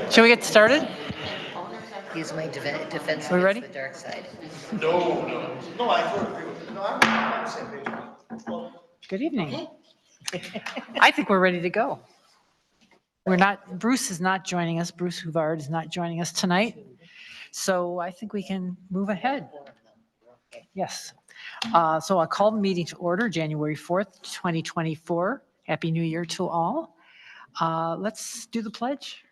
Shall we get started? He's my defense We against ready? the dark side. No, I totally agree with you. No, I'm on the same page. Good evening. I think we're ready to go. Bruce is not joining us. Bruce Huvard is not joining us tonight. So I think we can move ahead. Yes. So I'll call the meeting to order, January 4th, 2024. Happy New Year to all. Let's do the pledge.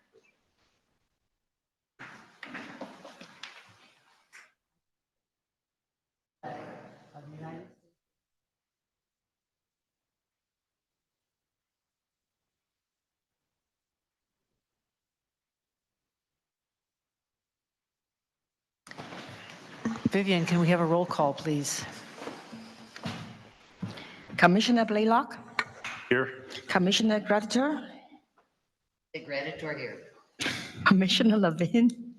Vivian, can we have a roll call, please? Commissioner Blaylock, Here. Commissioner Gratitor, The Gratitor here. Commissioner Levin,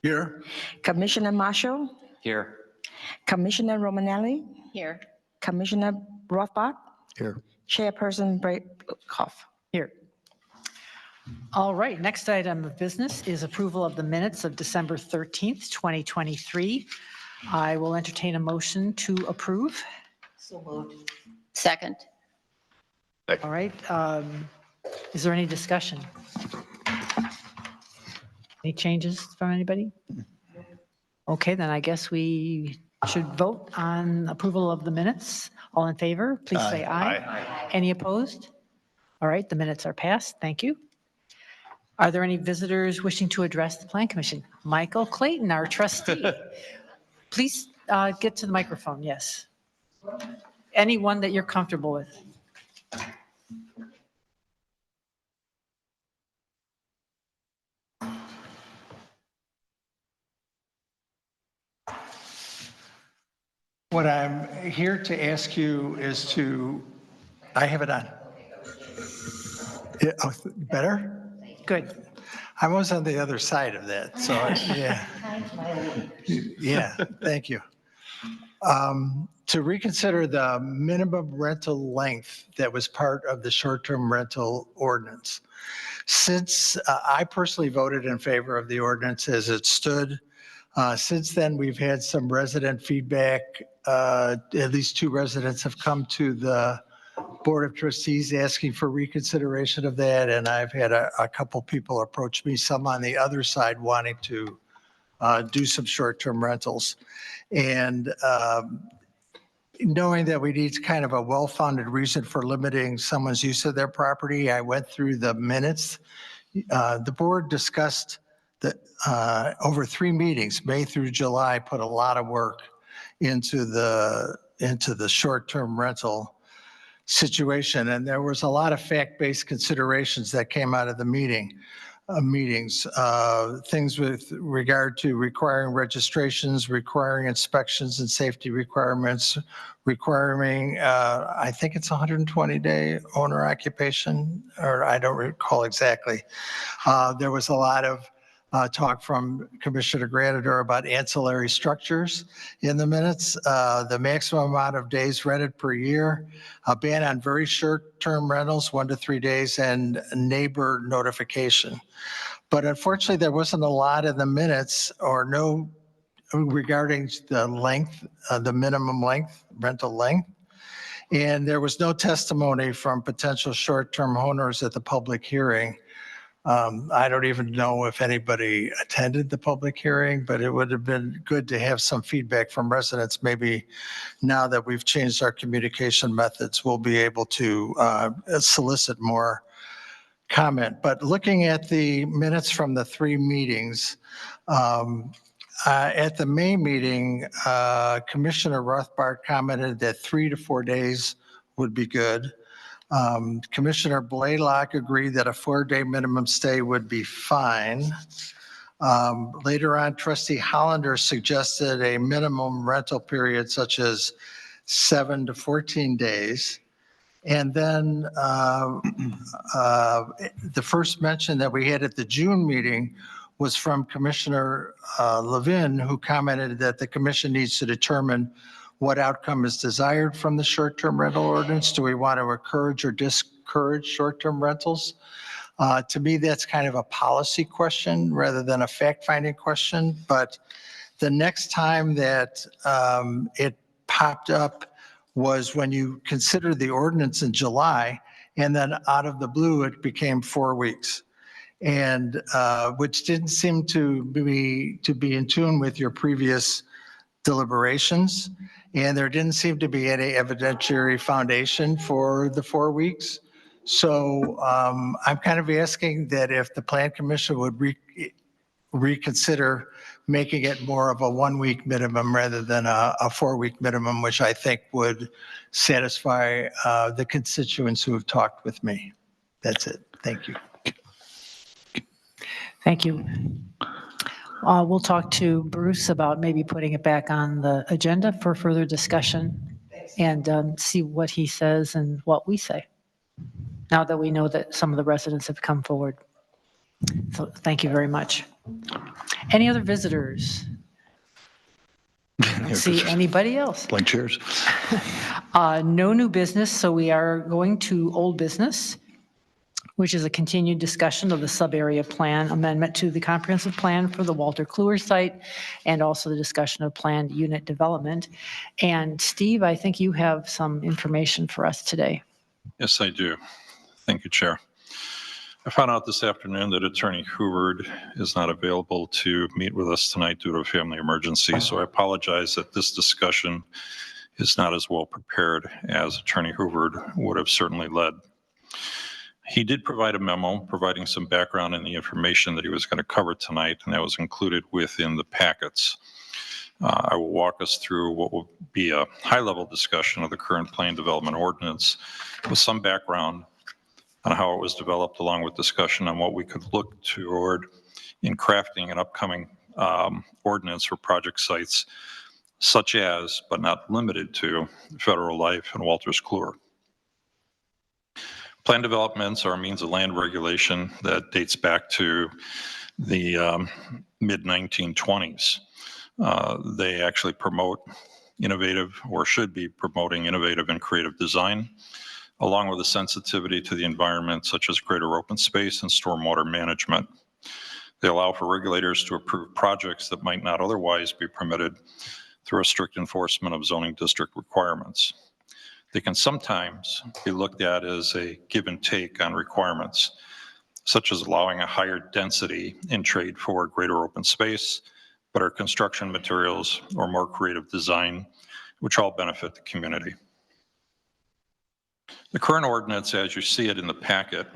Here. Commissioner Marshall, Here. Commissioner Romanelli, Here. Commissioner Rothbard, Here. Chairperson Braykoff. Here. All right, next item of business is approval of the minutes of December 13th, 2023. I will entertain a motion to approve. So moved. Second. All right, is there any discussion? Any changes from anybody? Okay, then I guess we should vote on approval of the minutes. All in favor, please say aye. Aye. Any opposed? All right, the minutes are passed. Thank you. Are there any visitors wishing to address the Plan Commission? Michael Clayton, our trustee. Please get to the microphone, yes. Anyone that you're comfortable with. What I'm here to ask you is I have it on. Yeah, better? Good. I was on the other side of that, so, yeah. Yeah, thank you. To reconsider the minimum rental length that was part of the short-term rental ordinance. Since I personally voted in favor of the ordinance as it stood, since then, we've had some resident feedback. At least 2 residents have come to the Board of Trustees asking for reconsideration of that, and I've had a couple people approach me, some on the other side wanting to do some short-term rentals. And knowing that we need kind of a well-founded reason for limiting someone's use of their property, I went through the minutes. The board discussed that over 3 meetings, May through July, put a lot of work into the short-term rental situation. And there was a lot of fact-based considerations that came out of the meetings, things with regard to requiring registrations, requiring inspections and safety requirements, requiring, I think it's 120-day owner occupation, or I don't recall exactly. There was a lot of talk from Commissioner Gratitor about ancillary structures in the minutes, the maximum amount of days rented per year, a ban on very short-term rentals, 1 to 3 days, and neighbor notification. But unfortunately, there wasn't a lot in the minutes or no regarding the length, the minimum length, rental length. And there was no testimony from potential short-term owners at the public hearing. I don't even know if anybody attended the public hearing, but it would have been good to have some feedback from residents. Maybe now that we've changed our communication methods, we'll be able to solicit more comment. But looking at the minutes from the 3 meetings, at the May meeting, Commissioner Rothbard commented that 3 to 4 days would be good. Commissioner Blaylock agreed that a 4-day minimum stay would be fine. Later on, Trustee Hollander suggested a minimum rental period such as 7 to 14 days. And then the first mention that we had at the June meeting was from Commissioner Levin, who commented that the commission needs to determine what outcome is desired from the short-term rental ordinance. Do we want to encourage or discourage short-term rentals? To me, that's kind of a policy question rather than a fact-finding question. But the next time that it popped up was when you considered the ordinance in July, and then out of the blue, it became 4 weeks. And which didn't seem to be in tune with your previous deliberations. And there didn't seem to be any evidentiary foundation for the 4 weeks. So I'm kind of asking that if the Plan Commission would reconsider making it more of a 1 week minimum rather than a 4 week minimum, which I think would satisfy the constituents who have talked with me. That's it. Thank you. Thank you. We'll talk to Bruce about maybe putting it back on the agenda for further discussion and see what he says and what we say, now that we know that some of the residents have come forward. So thank you very much. Any other visitors? I don't see anybody else. Blank chairs. No new business, so we are going to old business, which is a continued discussion of the sub-area plan amendment to the comprehensive plan for the Walter Kluwer site, and also the discussion of planned unit development. And Steve, I think you have some information for us today. Yes, I do. Thank you, Chair. I found out this afternoon that Attorney Hoover is not available to meet with us tonight due to a family emergency, so I apologize that this discussion is not as well prepared as Attorney Hoover would have certainly led. He did provide a memo providing some background in the information that he was going to cover tonight, and that was included within the packets. I will walk us through what will be a high-level discussion of the current plan development ordinance with some background on how it was developed, along with discussion on what we could look toward in crafting an upcoming ordinance for project sites such as, but not limited to, Federal Life and Walters Kluwer. Plan developments are a means of land regulation that dates back to the mid-1920s. They actually promote innovative, or should be promoting innovative and creative design, along with a sensitivity to the environment such as greater open space and stormwater management. They allow for regulators to approve projects that might not otherwise be permitted through a strict enforcement of zoning district requirements. They can sometimes be looked at as a give and take on requirements, such as allowing a higher density in trade for greater open space, better construction materials, or more creative design, which all benefit the community. The current ordinance, as you see it in the packet,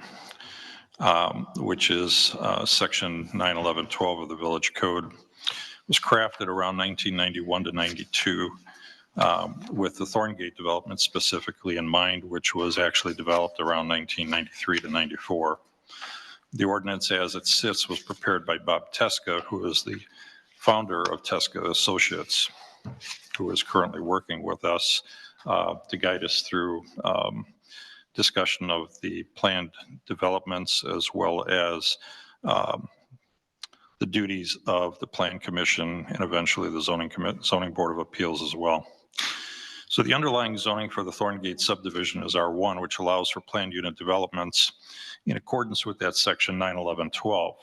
which is section 91112 of the Village Code, was crafted around 1991 to 92 with the Thorngate development specifically in mind, which was actually developed around 1993 to 94. The ordinance as it sits was prepared by Bob Teska, who is the founder of Teska Associates, who is currently working with us to guide us through discussion of the planned developments, as well as the duties of the Plan Commission and eventually the Zoning Board of Appeals as well. So the underlying zoning for the Thorngate subdivision is R1, which allows for planned unit developments in accordance with that section 91112.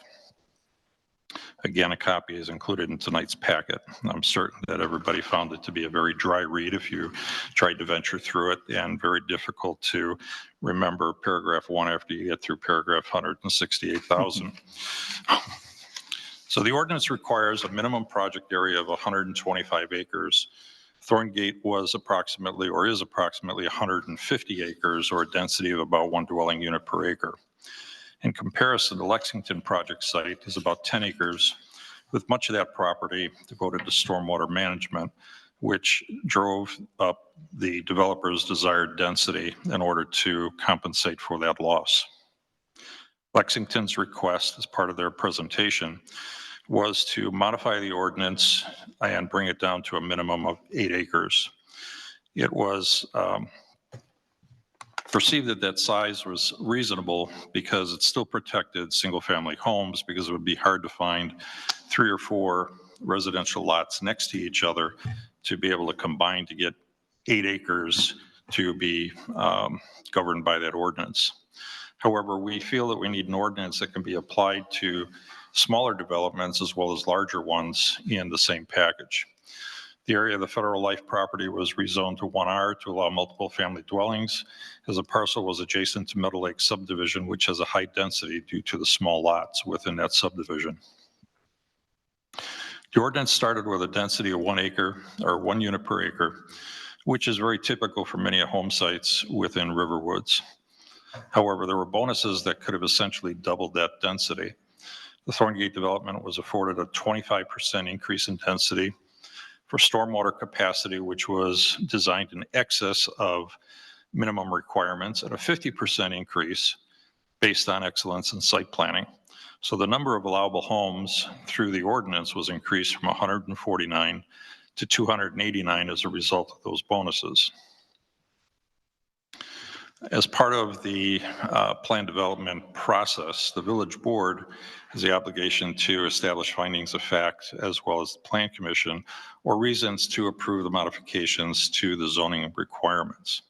Again, a copy is included in tonight's packet. I'm certain that everybody found it to be a very dry read if you tried to venture through it, and very difficult to remember paragraph 1 after you get through paragraph 168,000. So the ordinance requires a minimum project area of 125 acres. Thorngate was approximately, or is approximately 150 acres, or a density of about 1 dwelling unit per acre. In comparison, the Lexington project site is about 10 acres, with much of that property devoted to stormwater management, which drove up the developer's desired density in order to compensate for that loss. Lexington's request, as part of their presentation, was to modify the ordinance and bring it down to a minimum of 8 acres. It was perceived that that size was reasonable because it still protected single-family homes, because it would be hard to find 3 or 4 residential lots next to each other to be able to combine to get 8 acres to be governed by that ordinance. However, we feel that we need an ordinance that can be applied to smaller developments as well as larger ones in the same package. The area of the Federal Life property was rezoned to 1R to allow multiple family dwellings, as the parcel was adjacent to Meadow Lake subdivision, which has a high density due to the small lots within that subdivision. The ordinance started with a density of 1 acre or 1 unit per acre, which is very typical for many home sites within Riverwoods. However, there were bonuses that could have essentially doubled that density. The Thorngate development was afforded a 25% increase in density for stormwater capacity, which was designed in excess of minimum requirements, and a 50% increase based on excellence in site planning. So the number of allowable homes through the ordinance was increased from 149 to 289 as a result of those bonuses. As part of the plan development process, the village board has the obligation to establish findings of fact, as well as the plan commission, or reasons to approve the modifications to the zoning requirements.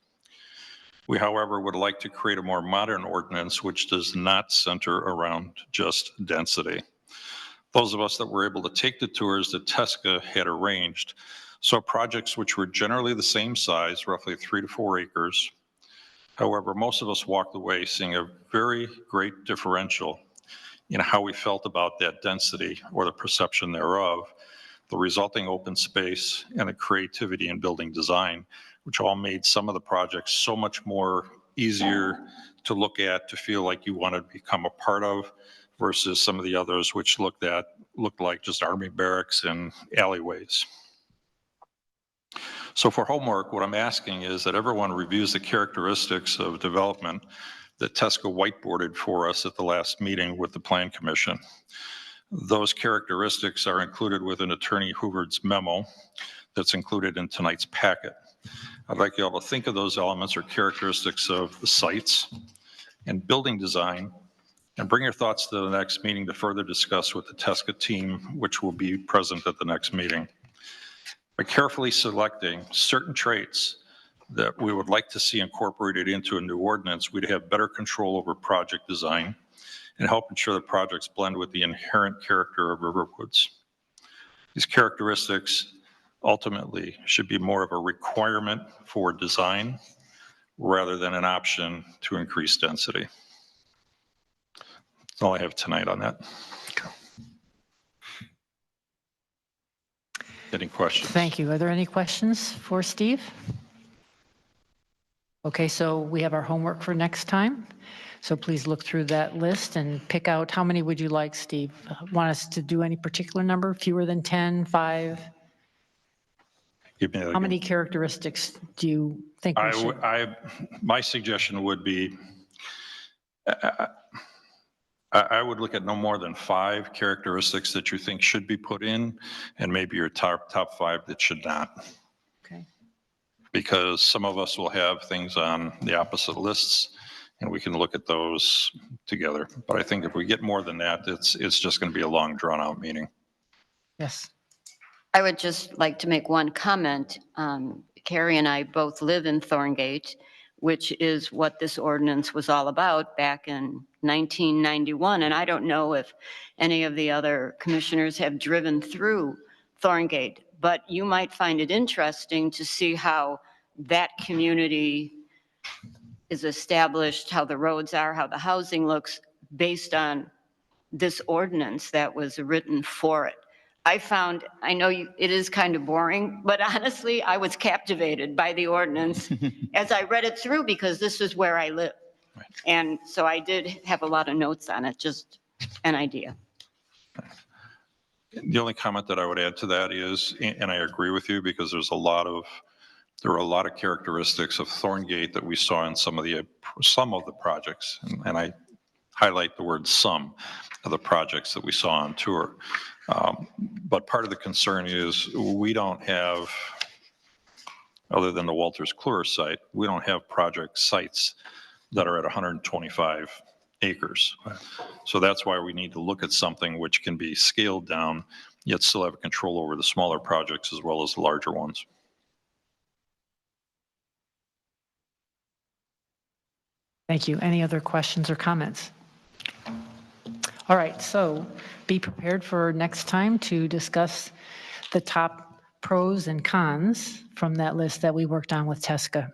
We, however, would like to create a more modern ordinance which does not center around just density. Those of us that were able to take the tours that TSCA had arranged saw projects which were generally the same size, roughly 3 to 4 acres. However, most of us walked away seeing a very great differential in how we felt about that density or the perception thereof, the resulting open space, and the creativity in building design, which all made some of the projects so much more easier to look at, to feel like you wanted to become a part of, versus some of the others which looked like just army barracks and alleyways. So for homework, what I'm asking is that everyone reviews the characteristics of development that TSCA whiteboarded for us at the last meeting with the Plan Commission. Those characteristics are included within Attorney Hoover's memo that's included in tonight's packet. I'd like you all to think of those elements or characteristics of the sites and building design, and bring your thoughts to the next meeting to further discuss with the TSCA team, which will be present at the next meeting. By carefully selecting certain traits that we would like to see incorporated into a new ordinance, we'd have better control over project design and help ensure that projects blend with the inherent character of Riverwoods. These characteristics ultimately should be more of a requirement for design rather than an option to increase density. That's all I have tonight on that. Any questions? Thank you. Are there any questions for Steve? Okay, so we have our homework for next time. So please look through that list and pick out, how many would you like, Steve? Want us to do any particular number, fewer than 10, 5? How many characteristics do you think we should? My suggestion would be, I would look at no more than 5 characteristics that you think should be put in, and maybe your top 5 that should not. Okay. Because some of us will have things on the opposite lists, and we can look at those together. But I think if we get more than that, it's just going to be a long, drawn-out meeting. Yes. I would just like to make one comment. Carrie and I both live in Thorngate, which is what this ordinance was all about back in 1991. And I don't know if any of the other commissioners have driven through Thorngate, but you might find it interesting to see how that community is established, how the roads are, how the housing looks based on this ordinance that was written for it. I know it is kind of boring, but honestly, I was captivated by the ordinance as I read it through, because this is where I live. Right. And so I did have a lot of notes on it, just an idea. The only comment that I would add to that is, and I agree with you, because there are a lot of characteristics of Thorngate that we saw in some of the projects, and I highlight the word some of the projects that we saw on tour. But part of the concern is we don't have, other than the Walters Kluwer site, we don't have project sites that are at 125 acres. So that's why we need to look at something which can be scaled down, yet still have control over the smaller projects as well as the larger ones. Thank you. Any other questions or comments? All right, so be prepared for next time to discuss the top pros and cons from that list that we worked on with Tesca.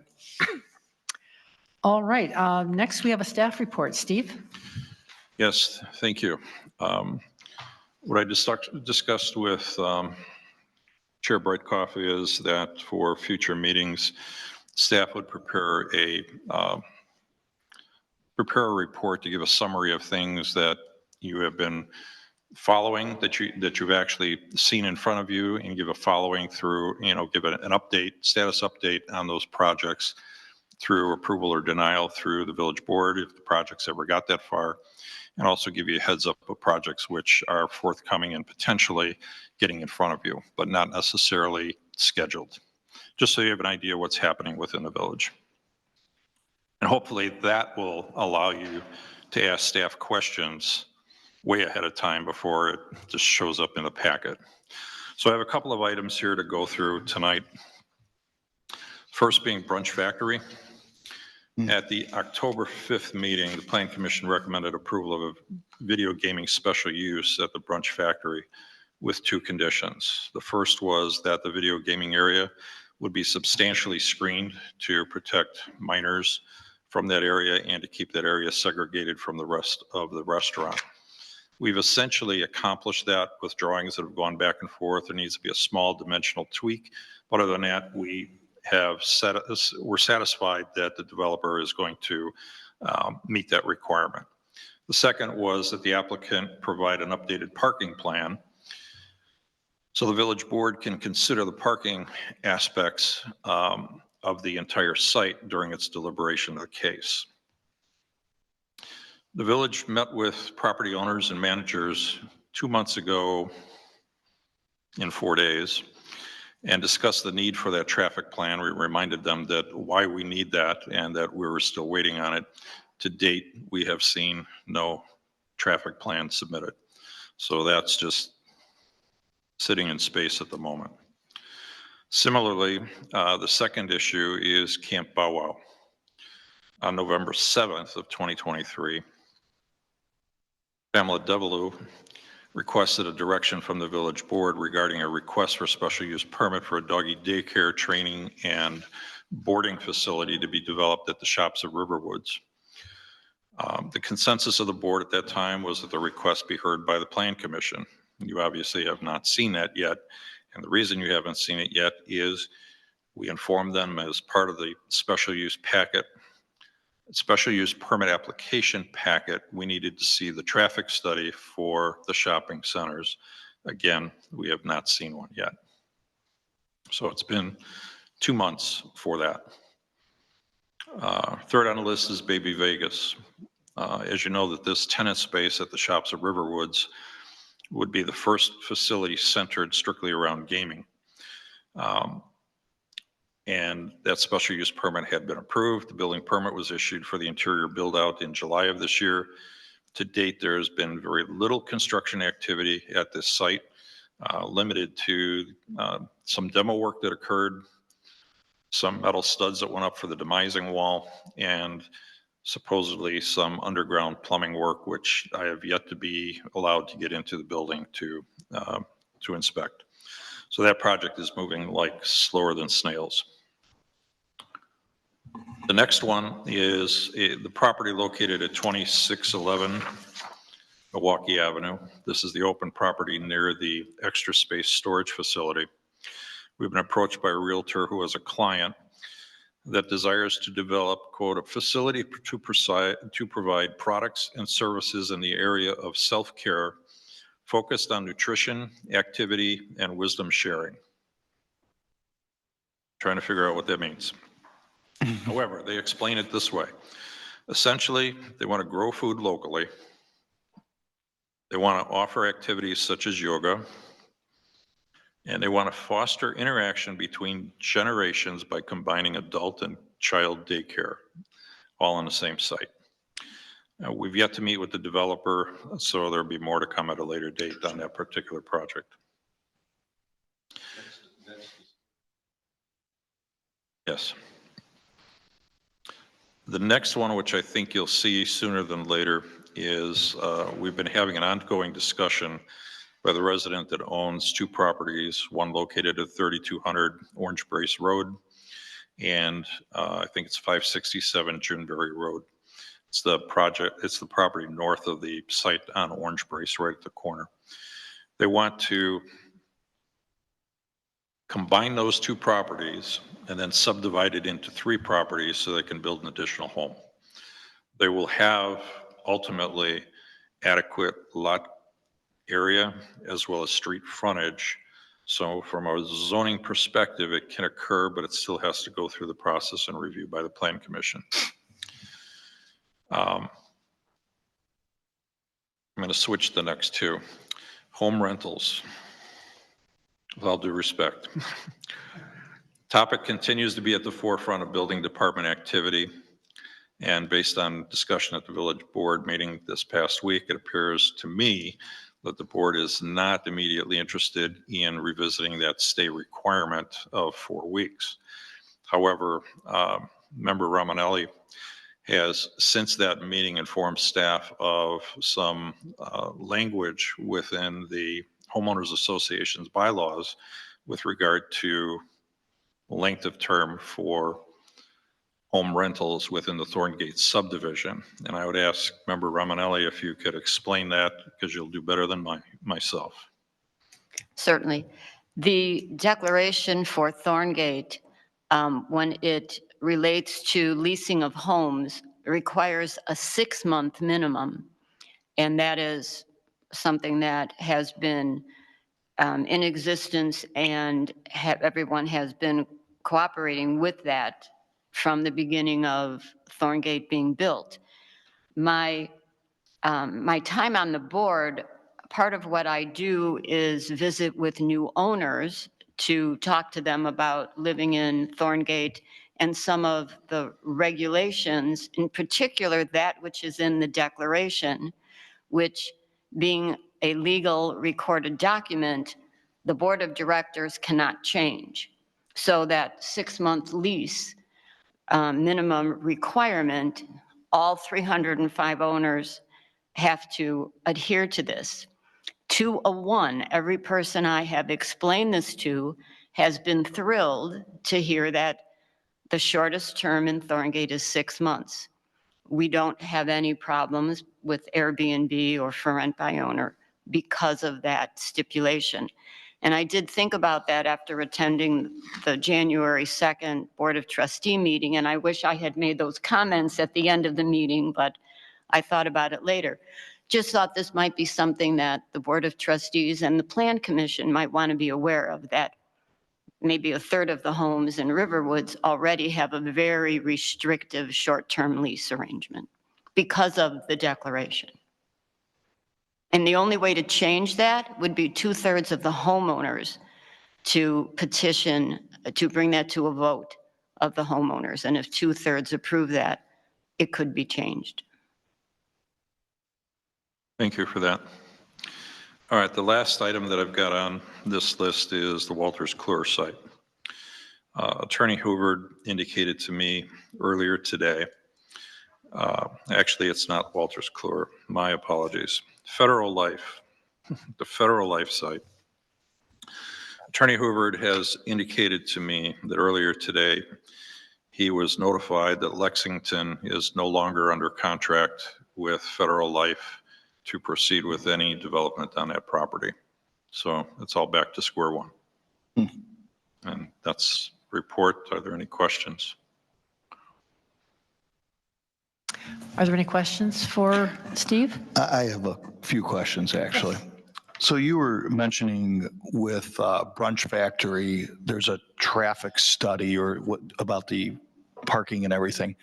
All right, next we have a staff report. Steve? Yes, thank you. What I discussed with Chair Brightcoff is that for future meetings, staff would prepare a report to give a summary of things that you have been following, that you've actually seen in front of you, and give a following through, give an update, status update on those projects through approval or denial through the village board if the projects ever got that far, and also give you a heads up of projects which are forthcoming and potentially getting in front of you, but not necessarily scheduled, just so you have an idea what's happening within the village. And hopefully that will allow you to ask staff questions way ahead of time before it just shows up in the packet. So I have a couple of items here to go through tonight. First being Brunch Factory. At the October 5th meeting, the Plan Commission recommended approval of a video gaming special use at the Brunch Factory with two conditions. The first was that the video gaming area would be substantially screened to protect minors from that area and to keep that area segregated from the rest of the restaurant. We've essentially accomplished that with drawings that have gone back and forth. There needs to be a small dimensional tweak, but other than that, we're satisfied that the developer is going to meet that requirement. The second was that the applicant provide an updated parking plan so the village board can consider the parking aspects of the entire site during its deliberation of the case. The village met with property owners and managers 2 months ago in 4 days and discussed the need for that traffic plan. We reminded them that why we need that and that we were still waiting on it. To date, we have seen no traffic plan submitted. So that's just sitting in space at the moment. Similarly, the second issue is Camp Bow Wow. On November 7th of 2023, Pamela Develou requested a direction from the village board regarding a request for special use permit for a doggy daycare, training, and boarding facility to be developed at the Shops of Riverwoods. The consensus of the board at that time was that the request be heard by the Plan Commission. You obviously have not seen that yet, and the reason you haven't seen it yet is we informed them as part of the special use packet, special use permit application packet, we needed to see the traffic study for the shopping centers. Again, we have not seen one yet. So it's been 2 months for that. Third on the list is Baby Vegas. As you know, that this tenant space at the Shops of Riverwoods would be the first facility centered strictly around gaming. And that special use permit had been approved. The building permit was issued for the interior build out in July of this year. To date, there has been very little construction activity at this site, limited to some demo work that occurred, some metal studs that went up for the demising wall, and supposedly some underground plumbing work, which I have yet to be allowed to get into the building to inspect. So that project is moving like slower than snails. The next one is the property located at 2611 Milwaukee Avenue. This is the open property near the Extra Space Storage Facility. We've been approached by a realtor who has a client that desires to develop, quote, a facility to provide products and services in the area of self-care focused on nutrition, activity, and wisdom sharing. Trying to figure out what that means. However, they explain it this way. Essentially, they want to grow food locally. They want to offer activities such as yoga, and they want to foster interaction between generations by combining adult and child daycare, all on the same site. We've yet to meet with the developer, so there'll be more to come at a later date on that particular project. Yes. The next one, which I think you'll see sooner than later, is we've been having an ongoing discussion by the resident that owns two properties, one located at 3200 Orange Brace Road, and I think it's 567 Juneberry Road. It's the property north of the site on Orange Brace, right at the corner. They want to combine those two properties and then subdivide it into 3 properties so they can build an additional home. They will have ultimately adequate lot area as well as street frontage. So from a zoning perspective, it can occur, but it still has to go through the process and review by the Plan Commission. I'm going to switch to the next 2. Home rentals, with all due respect. Topic continues to be at the forefront of building department activity. And based on discussion at the village board meeting this past week, it appears to me that the board is not immediately interested in revisiting that stay requirement of 4 weeks. However, Member Romanelli has since that meeting informed staff of some language within the homeowners association's bylaws with regard to length of term for home rentals within the Thorngate subdivision. And I would ask Member Romanelli if you could explain that, because you'll do better than myself. Certainly. The declaration for Thorngate, when it relates to leasing of homes, requires a 6-month minimum. And that is something that has been in existence, and everyone has been cooperating with that from the beginning of Thorngate being built. My time on the board, part of what I do is visit with new owners to talk to them about living in Thorngate and some of the regulations, in particular that which is in the declaration, which, being a legal recorded document, the board of directors cannot change. So that 6-month lease minimum requirement, all 305 owners have to adhere to this. 2 a 1, every person I have explained this to has been thrilled to hear that the shortest term in Thorngate is 6 months. We don't have any problems with Airbnb or for rent by owner because of that stipulation. And I did think about that after attending the January 2nd Board of Trustee meeting, and I wish I had made those comments at the end of the meeting, but I thought about it later. Just thought this might be something that the Board of Trustees and the Plan Commission might want to be aware of, that maybe a third of the homes in Riverwoods already have a very restrictive short-term lease arrangement because of the declaration. And the only way to change that would be 2/3 of the homeowners to petition, to bring that to a vote of the homeowners. And if 2/3 approve that, it could be changed. Thank you for that. All right, the last item that I've got on this list is the Walters Kluwer site. Attorney Hoover indicated to me earlier today, actually it's not Walters Kluwer, my apologies, Federal Life, the Federal Life site. Attorney Hoover has indicated to me that earlier today he was notified that Lexington is no longer under contract with Federal Life to proceed with any development on that property. So it's all back to square one. And that's report. Are there any questions? Are there any questions for Steve? I have a few questions, actually. So you were mentioning with Brunch Factory, there's a traffic study or what about the parking and everything.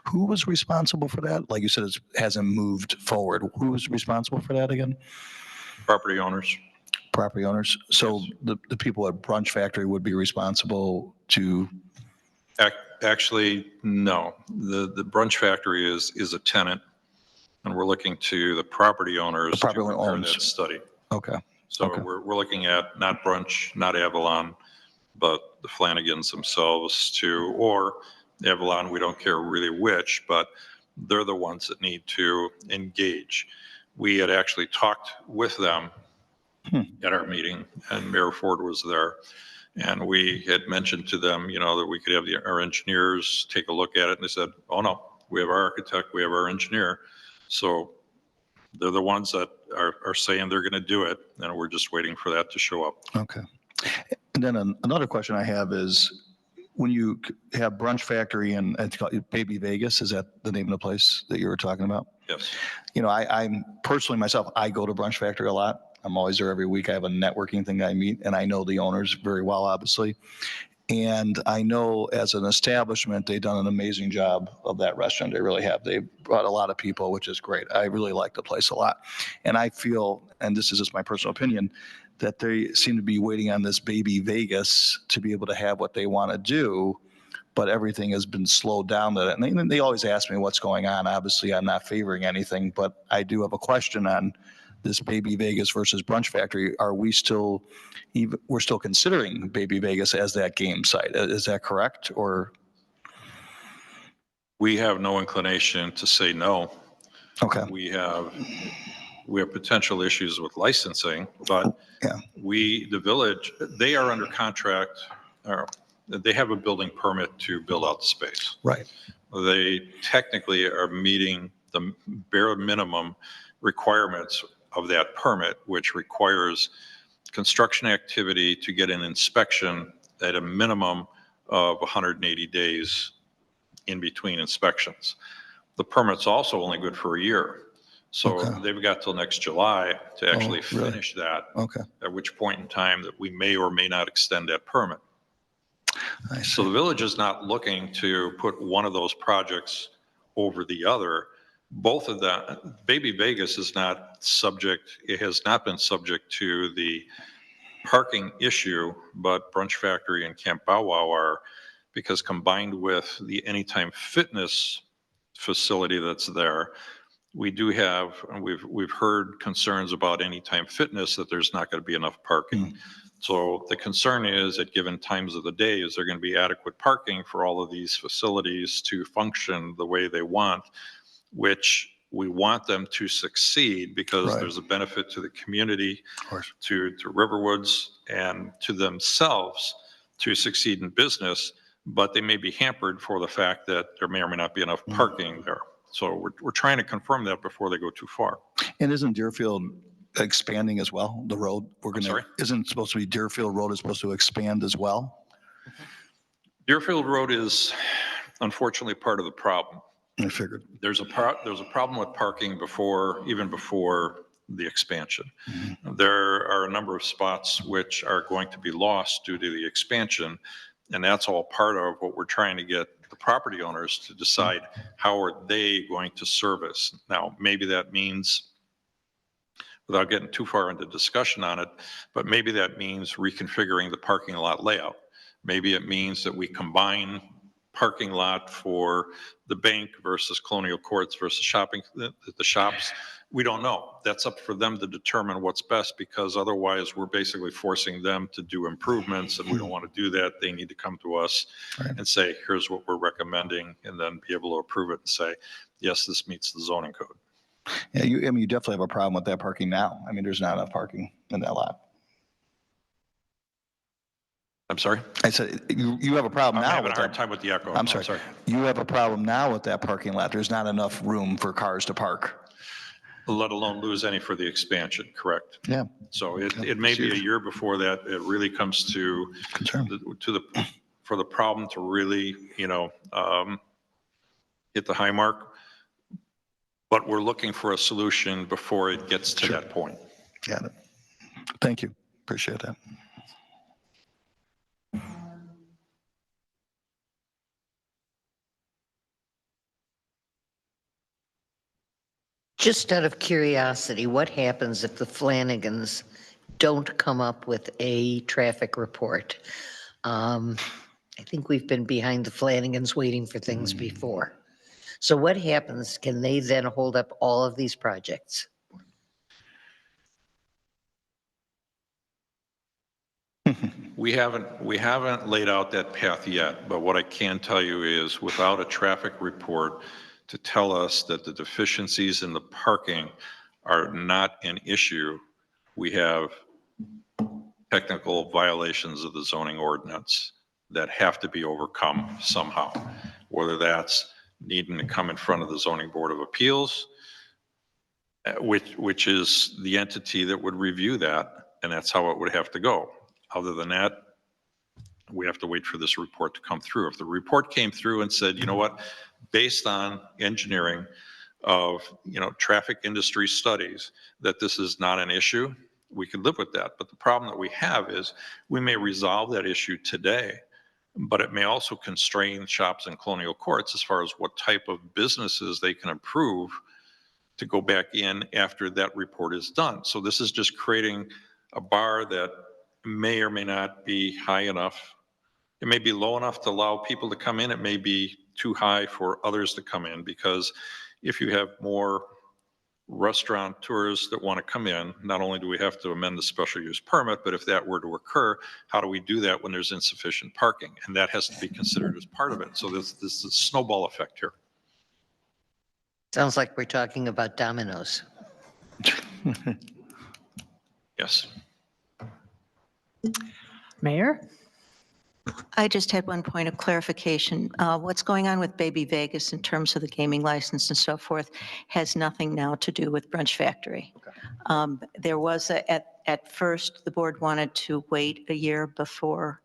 Who was responsible for that? Like you said, it hasn't moved forward. Who was responsible for that again? Property owners. Property owners. So Yes. the people at Brunch Factory would be responsible to, Actually, no. The Brunch Factory is a tenant, and we're looking to the property owners to property prepare owners. that study. okay. So Okay. we're looking at not Brunch, not Avalon, but the Flanagans themselves or Avalon, we don't care really which, but they're the ones that need to engage. We had actually talked with them at our meeting, and Mayor Ford was there. And we had mentioned to them, you know, that we could have our engineers take a look at it. And they said, oh, no, we have our architect, we have our engineer. So they're the ones that are saying they're going to do it. And we're just waiting for that to show up. Okay. And then another question I have is, when you have Brunch Factory and it's called Baby Vegas, is that the name of the place that you were talking about? Yes. You know, I'm personally myself, I go to Brunch Factory a lot. I'm always there every week. I have a networking thing that I meet, and I know the owners very well, obviously. And I know as an establishment, they've done an amazing job of that restaurant. They really have. They brought a lot of people, which is great. I really like the place a lot. And I feel, and this is just my personal opinion, that they seem to be waiting on this Baby Vegas to be able to have what they want to do, but everything has been slowed down. And they always ask me what's going on. Obviously, I'm not favoring anything, but I do have a question on this Baby Vegas versus Brunch Factory. Are we still, we're still considering Baby Vegas as that game site? Is that correct? Or? We have no inclination to say no. Okay. We have potential issues with licensing, but Yeah. the village, they are under contract, or they have a building permit to build out the space. Right. They technically are meeting the bare minimum requirements of that permit, which requires construction activity to get an inspection at a minimum of 180 days in between inspections. The permit's also only good for a year. So Okay. they've got till next July to actually really? finish that, Okay. at which point in time that we may or may not extend that permit. I So the see. village is not looking to put one of those projects over the other. Both of them, Baby Vegas is not subject, it has not been subject to the parking issue, but Brunch Factory and Camp Bow Wow are, because combined with the Anytime Fitness facility that's there, we do have, and we've heard concerns about Anytime Fitness that there's not going to be enough parking. So the concern is at given times of the day, is there going to be adequate parking for all of these facilities to function the way they want, which we want them to succeed because Right. there's a benefit to the community, Of course. to Riverwoods, and to themselves to succeed in business, but they may be hampered for the fact that there may or may not be enough parking there. So we're trying to confirm that before they go too far. And isn't Deerfield expanding as well? The road we're going to, sorry? isn't it supposed to be Deerfield Road is supposed to expand as well? Deerfield Road is unfortunately part of the problem. I figured. There's a problem with parking even before the expansion. There are a number of spots which are going to be lost due to the expansion, and that's all part of what we're trying to get the property owners to decide how are they going to service. Now, maybe that means, without getting too far into discussion on it, but maybe that means reconfiguring the parking lot layout. Maybe it means that we combine parking lot for the bank versus Colonial Courts versus the shops. We don't know. That's up for them to determine what's best, because otherwise we're basically forcing them to do improvements, and we don't want to do that. They need to come to us Right. and say, here's what we're recommending, and then be able to approve it and say, yes, this meets the zoning code. Yeah, you definitely have a problem with that parking now. I mean, there's not enough parking in that lot. I'm sorry? I said, you have a problem I'm now having a with hard that. time with the echo. I'm sorry. You have a problem now with that parking lot. There's not enough room for cars to park. Let alone lose any for the expansion, correct? Yeah. So it may be a year before that it really comes to Concern. for the problem to really, hit the high mark. But we're looking for a solution before it gets to that point. Got it. Thank you. Appreciate that. Just out of curiosity, what happens if the Flanagans don't come up with a traffic report? I think we've been behind the Flanagans waiting for things before. So what happens? Can they then hold up all of these projects? We haven't laid out that path yet, but what I can tell you is without a traffic report to tell us that the deficiencies in the parking are not an issue, we have technical violations of the zoning ordinance that have to be overcome somehow, whether that's needing to come in front of the zoning board of appeals, which is the entity that would review that, and that's how it would have to go. Other than that, we have to wait for this report to come through. If the report came through and said, you know what, based on engineering of, traffic industry studies, that this is not an issue, we could live with that. But the problem that we have is we may resolve that issue today, but it may also constrain shops and colonial courts as far as what type of businesses they can approve to go back in after that report is done. So this is just creating a bar that may or may not be high enough. It may be low enough to allow people to come in. It may be too high for others to come in, because if you have more restaurateurs that want to come in, not only do we have to amend the special use permit, but if that were to occur, how do we do that when there's insufficient parking? And that has to be considered as part of it. So this is a snowball effect here. Sounds like we're talking about dominoes. Yes. Mayor? I just had one point of clarification. What's going on with Baby Vegas in terms of the gaming license and so forth has nothing now to do with Brunch Factory. There was, at first, the board wanted to wait a year before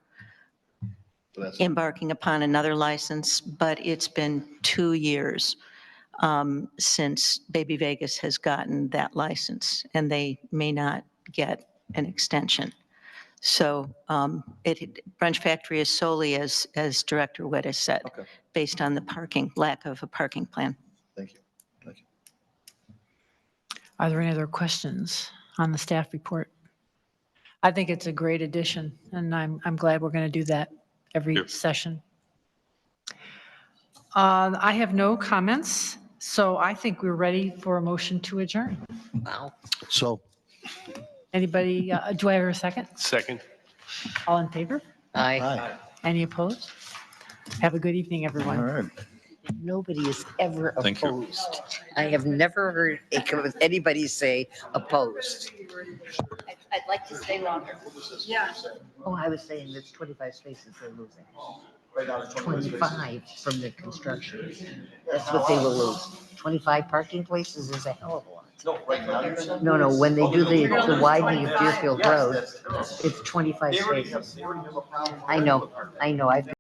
embarking upon another license, but it's been 2 years since Baby Vegas has gotten that license, and they may not get an extension. So Brunch Factory is solely, as Director Witt has said, based on the lack of a parking plan. Thank you. Thank you. Are there any other questions on the staff report? I think it's a great addition, and I'm glad we're going to do that every Yep. session. I have no comments, so I think we're ready for a motion to adjourn. Wow. So Anybody, do I hear a second? Second. All in favor? Aye. Any opposed? Have a good evening, everyone. all right. Nobody is ever Thank you. opposed. I have never heard anybody say opposed. I'd like to stay longer. Oh, I was saying that's 25 spaces they're losing. 25 from the construction. That's what they will lose. 25 parking places is a hell of a lot. No, when they do the widening of Deerfield Road, it's 25 spaces. I know, I've